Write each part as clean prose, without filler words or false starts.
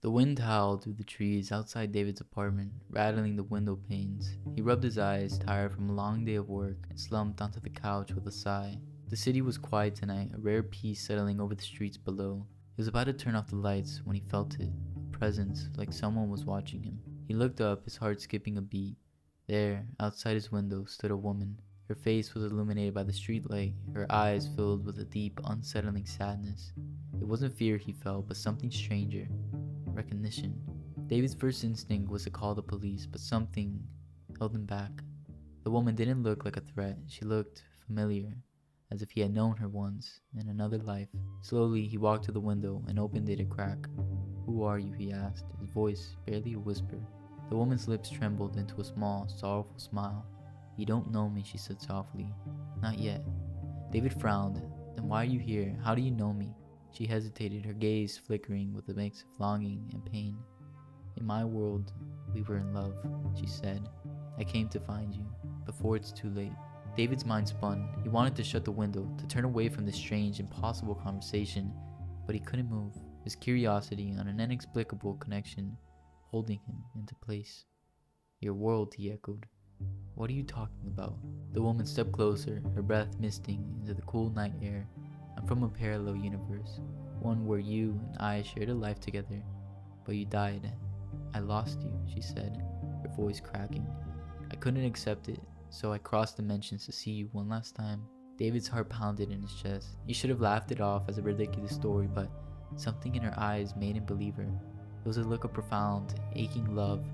The wind howled through the trees outside David's apartment, rattling the window panes. He rubbed his eyes, tired from a long day of work, and slumped onto the couch with a sigh. The city was quiet tonight, a rare peace settling over the streets below. He was about to turn off the lights when he felt it, a presence, like someone was watching him. He looked up, his heart skipping a beat. There, outside his window, stood a woman. Her face was illuminated by the streetlight, her eyes filled with a deep, unsettling sadness. It wasn't fear he felt, but something stranger. Recognition. David's first instinct was to call the police, but something held him back. The woman didn't look like a threat. She looked familiar, as if he had known her once, in another life. Slowly, he walked to the window and opened it a crack. "Who are you?" he asked, his voice barely a whisper. The woman's lips trembled into a small, sorrowful smile. "You don't know me," she said softly. "Not yet." David frowned. "Then why are you here? How do you know me?" She hesitated, her gaze flickering with a mix of longing and pain. "In my world, we were in love," she said. "I came to find you, before it's too late." David's mind spun. He wanted to shut the window, to turn away from this strange, impossible conversation, but he couldn't move, his curiosity on an inexplicable connection holding him into place. "Your world," he echoed. "What are you talking about?" The woman stepped closer, her breath misting into the cool night air. "I'm from a parallel universe, one where you and I shared a life together, but you died. I lost you," she said, her voice cracking. "I couldn't accept it, so I crossed dimensions to see you one last time." David's heart pounded in his chest. He should have laughed it off as a ridiculous story, but something in her eyes made him believe her. It was a look of profound, aching love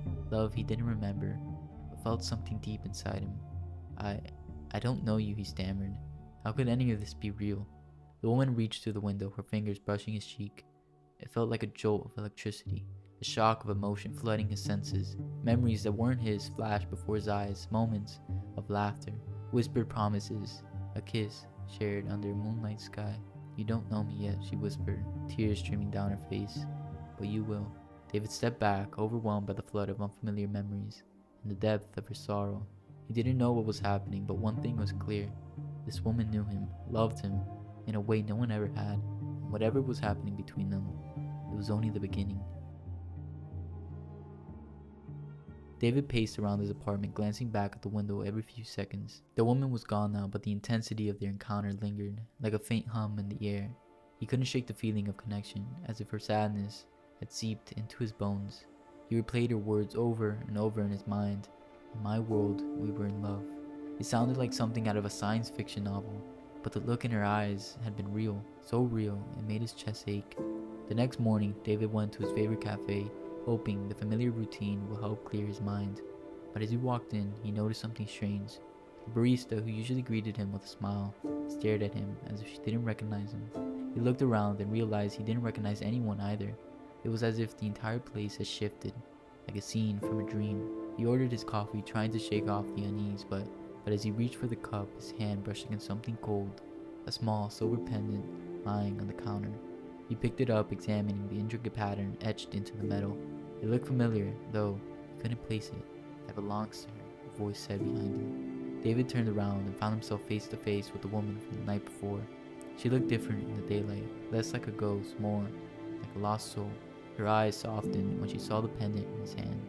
he didn't remember, but felt something deep inside him. I don't know you," he stammered. "How could any of this be real?" The woman reached through the window, her fingers brushing his cheek. It felt like a jolt of electricity, a shock of emotion flooding his senses. Memories that weren't his flashed before his eyes, moments of laughter, whispered promises, a kiss shared under a moonlight sky. "You don't know me yet," she whispered, tears streaming down her face. "But you will." David stepped back, overwhelmed by the flood of unfamiliar memories and the depth of her sorrow. He didn't know what was happening, but one thing was clear. This woman knew him, loved him, in a way no one ever had, and whatever was happening between them, it was only the beginning. David paced around his apartment, glancing back at the window every few seconds. The woman was gone now, but the intensity of their encounter lingered, like a faint hum in the air. He couldn't shake the feeling of connection, as if her sadness had seeped into his bones. He replayed her words over and over in his mind. "In my world, we were in love." It sounded like something out of a science fiction novel, but the look in her eyes had been real, so real it made his chest ache. The next morning, David went to his favorite cafe, hoping the familiar routine will help clear his mind. But as he walked in, he noticed something strange. The barista, who usually greeted him with a smile, stared at him as if she didn't recognize him. He looked around and realized he didn't recognize anyone either. It was as if the entire place had shifted, like a scene from a dream. He ordered his coffee, trying to shake off the unease, but as he reached for the cup, his hand brushed against something cold, a small silver pendant lying on the counter. He picked it up, examining the intricate pattern etched into the metal. It looked familiar, though he couldn't place it. "That belongs to her," a voice said behind him. David turned around and found himself face to face with the woman from the night before. She looked different in the daylight, less like a ghost, more like a lost soul. Her eyes softened when she saw the pendant in his hand.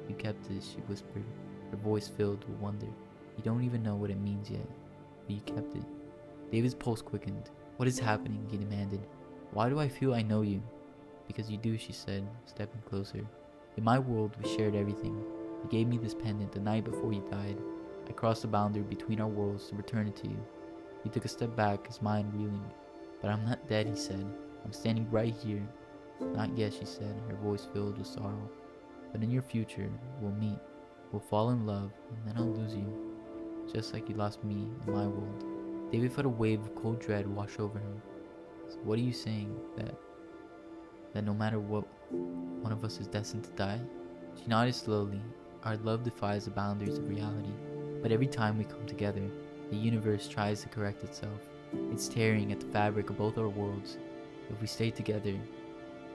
"You kept this," she whispered, her voice filled with wonder. "You don't even know what it means yet, but you kept it." David's pulse quickened. "What is happening?" he demanded. "Why do I feel I know you?" "Because you do," she said, stepping closer. "In my world, we shared everything. You gave me this pendant the night before you died. I crossed the boundary between our worlds to return it to you." He took a step back, his mind reeling. "But I'm not dead," he said. "I'm standing right here." "Not yet," she said, her voice filled with sorrow. "But in your future, we'll meet. We'll fall in love, and then I'll lose you. Just like you lost me in my world." David felt a wave of cold dread wash over him. "So what are you saying? That no matter what, one of us is destined to die?" She nodded slowly. "Our love defies the boundaries of reality. But every time we come together, the universe tries to correct itself. It's tearing at the fabric of both our worlds. If we stay together,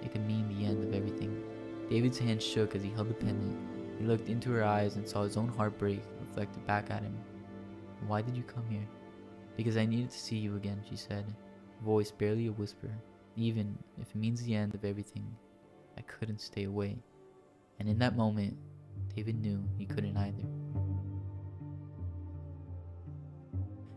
it could mean the end of everything." David's hand shook as he held the pendant. He looked into her eyes and saw his own heartbreak reflected back at him. "Why did you come here?" "Because I needed to see you again," she said, voice barely a whisper. "Even if it means the end of everything." I couldn't stay away. And in that moment, David knew he couldn't either.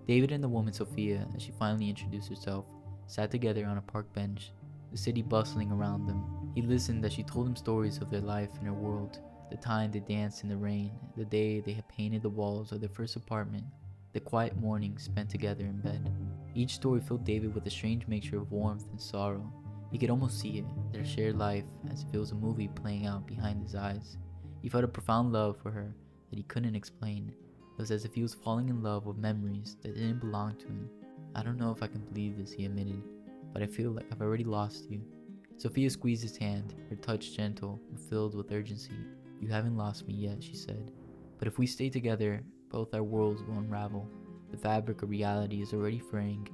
David and the woman Sophia, as she finally introduced herself, sat together on a park bench, the city bustling around them. He listened as she told him stories of their life in her world, the time they danced in the rain, the day they had painted the walls of their first apartment, the quiet mornings spent together in bed. Each story filled David with a strange mixture of warmth and sorrow. He could almost see it, their shared life, as if it was a movie playing out behind his eyes. He felt a profound love for her that he couldn't explain. It was as if he was falling in love with memories that didn't belong to him. I don't know if I can believe this, he admitted, but I feel like I've already lost you. Sophia squeezed his hand, her touch gentle but filled with urgency. You haven't lost me yet, she said. But if we stay together, both our worlds will unravel. The fabric of reality is already fraying.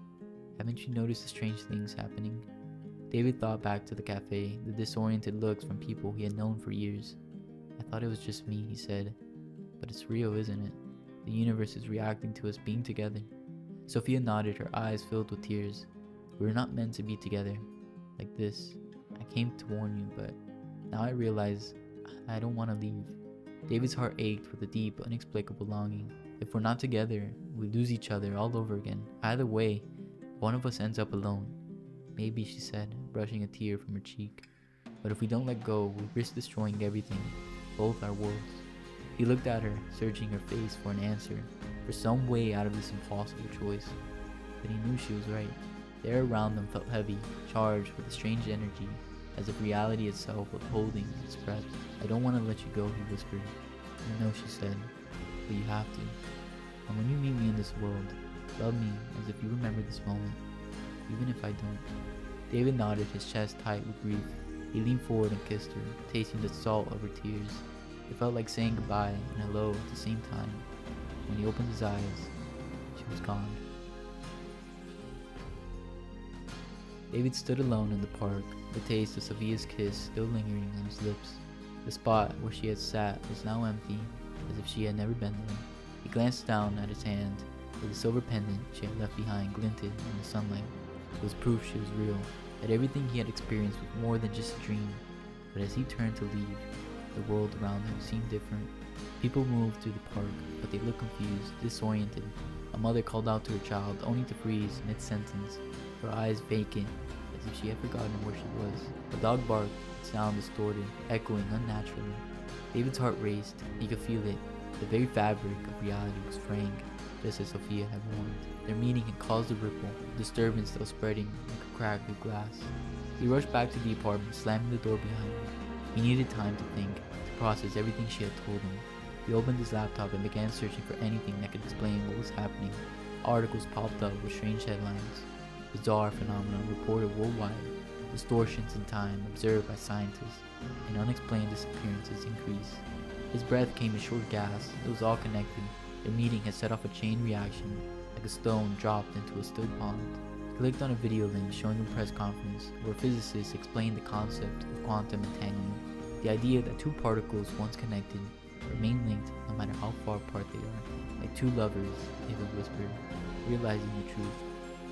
Haven't you noticed the strange things happening? David thought back to the cafe, the disoriented looks from people he had known for years. I thought it was just me, he said. But it's real, isn't it? The universe is reacting to us being together. Sophia nodded, her eyes filled with tears. We were not meant to be together like this. I came to warn you, but now I realize I don't want to leave. David's heart ached with a deep, inexplicable longing. If we're not together, we lose each other all over again. Either way, one of us ends up alone. Maybe, she said, brushing a tear from her cheek. But if we don't let go, we risk destroying everything, both our worlds. He looked at her, searching her face for an answer, for some way out of this impossible choice. But he knew she was right. The air around them felt heavy, charged with a strange energy, as if reality itself was holding its breath. I don't want to let you go, he whispered. I know, she said, but you have to. And when you meet me in this world, love me as if you remember this moment, even if I don't. David nodded, his chest tight with grief. He leaned forward and kissed her, tasting the salt of her tears. It felt like saying goodbye and hello at the same time. When he opened his eyes, she was gone. David stood alone in the park, the taste of Sophia's kiss still lingering on his lips. The spot where she had sat was now empty, as if she had never been there. He glanced down at his hand, where the silver pendant she had left behind glinted in the sunlight. It was proof she was real, that everything he had experienced was more than just a dream. But as he turned to leave, the world around him seemed different. People moved through the park, but they looked confused, disoriented. A mother called out to her child, only to freeze mid-sentence, her eyes vacant, as if she had forgotten where she was. A dog barked, its sound distorted, echoing unnaturally. David's heart raced. He could feel it. The very fabric of reality was fraying, just as Sophia had warned. Their meeting had caused a ripple, a disturbance that was spreading like a crack through glass. He rushed back to the apartment, slamming the door behind him. He needed time to think, to process everything she had told him. He opened his laptop and began searching for anything that could explain what was happening. Articles popped up with strange headlines. Bizarre phenomena reported worldwide. Distortions in time observed by scientists. And unexplained disappearances increased. His breath came in short gasps. It was all connected. Their meeting had set off a chain reaction, like a stone dropped into a still pond. He clicked on a video link showing a press conference where physicists explained the concept of quantum entanglement, the idea that two particles once connected remain linked no matter how far apart they are, like two lovers, David whispered, realizing the truth.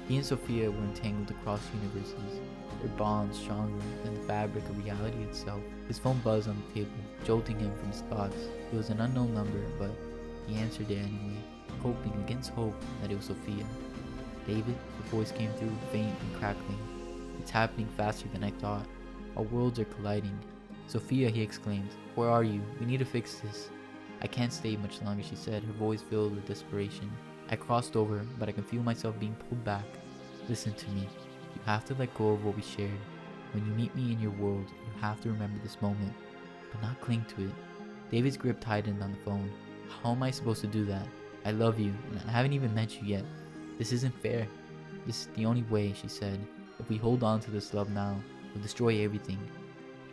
He and Sophia were entangled across universes, their bond stronger than the fabric of reality itself. His phone buzzed on the table, jolting him from his thoughts. It was an unknown number, but he answered it anyway, hoping against hope that it was Sophia. David, the voice came through, faint and crackling. It's happening faster than I thought. Our worlds are colliding. Sophia, he exclaimed. Where are you? We need to fix this. I can't stay much longer, she said, her voice filled with desperation. I crossed over, but I can feel myself being pulled back. Listen to me. You have to let go of what we shared. When you meet me in your world, you have to remember this moment, but not cling to it. David's grip tightened on the phone. How am I supposed to do that? I love you, and I haven't even met you yet. This isn't fair. This is the only way, she said. If we hold on to this love now, we'll destroy everything.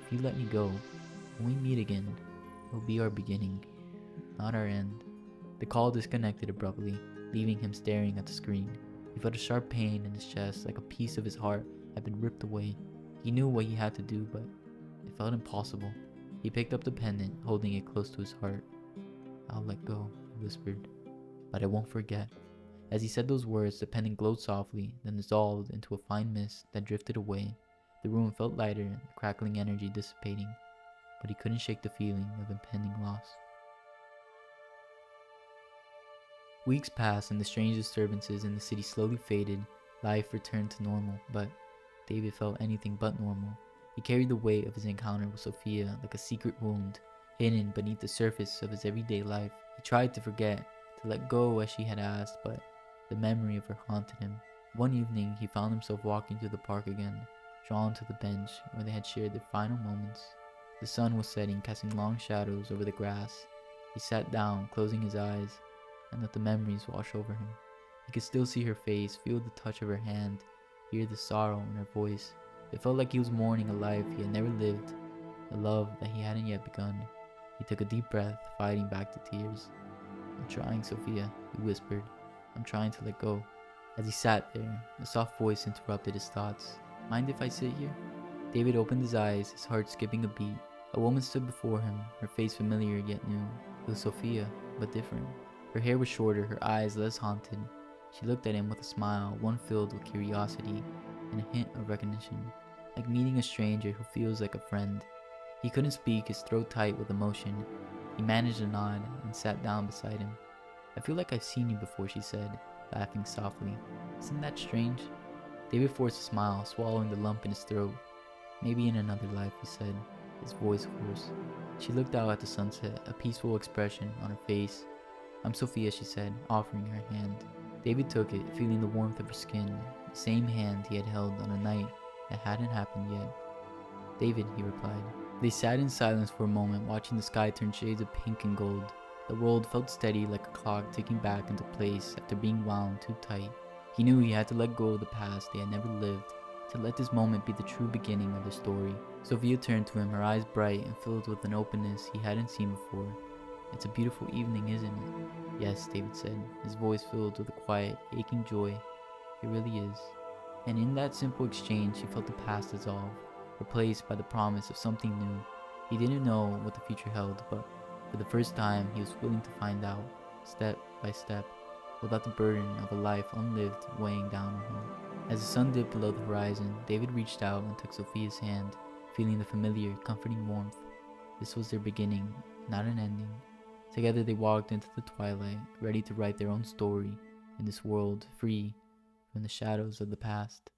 If you let me go, when we meet again, it'll be our beginning, not our end. The call disconnected abruptly, leaving him staring at the screen. He felt a sharp pain in his chest, like a piece of his heart had been ripped away. He knew what he had to do, but it felt impossible. He picked up the pendant, holding it close to his heart. I'll let go, he whispered, but I won't forget. As he said those words, the pendant glowed softly, then dissolved into a fine mist that drifted away. The room felt lighter, the crackling energy dissipating, but he couldn't shake the feeling of impending loss. Weeks passed and the strange disturbances in the city slowly faded. Life returned to normal, but David felt anything but normal. He carried the weight of his encounter with Sophia like a secret wound, hidden beneath the surface of his everyday life. He tried to forget, to let go as she had asked, but the memory of her haunted him. One evening, he found himself walking through the park again, drawn to the bench where they had shared their final moments. The sun was setting, casting long shadows over the grass. He sat down, closing his eyes, and let the memories wash over him. He could still see her face, feel the touch of her hand, hear the sorrow in her voice. It felt like he was mourning a life he had never lived, a love that he hadn't yet begun. He took a deep breath, fighting back the tears. "I'm trying, Sophia," he whispered. "I'm trying to let go." As he sat there, a soft voice interrupted his thoughts. "Mind if I sit here?" David opened his eyes, his heart skipping a beat. A woman stood before him, her face familiar yet new. It was Sophia, but different. Her hair was shorter, her eyes less haunted. She looked at him with a smile, one filled with curiosity and a hint of recognition, like meeting a stranger who feels like a friend. He couldn't speak, his throat tight with emotion. He managed a nod and sat down beside him. "I feel like I've seen you before," she said, laughing softly. "Isn't that strange?" David forced a smile, swallowing the lump in his throat. "Maybe in another life," he said, his voice hoarse. She looked out at the sunset, a peaceful expression on her face. "I'm Sophia," she said, offering her hand. David took it, feeling the warmth of her skin, the same hand he had held on a night that hadn't happened yet. "David," he replied. They sat in silence for a moment, watching the sky turn shades of pink and gold. The world felt steady, like a clock ticking back into place after being wound too tight. He knew he had to let go of the past they had never lived, to let this moment be the true beginning of their story. Sophia turned to him, her eyes bright and filled with an openness he hadn't seen before. "It's a beautiful evening, isn't it?" "Yes," David said, his voice filled with a quiet, aching joy. "It really is." And in that simple exchange, he felt the past dissolve, replaced by the promise of something new. He didn't know what the future held, but for the first time, he was willing to find out, step by step, without the burden of a life unlived weighing down on him. As the sun dipped below the horizon, David reached out and took Sophia's hand, feeling the familiar, comforting warmth. This was their beginning, not an ending. Together they walked into the twilight, ready to write their own story in this world, free from the shadows of the past.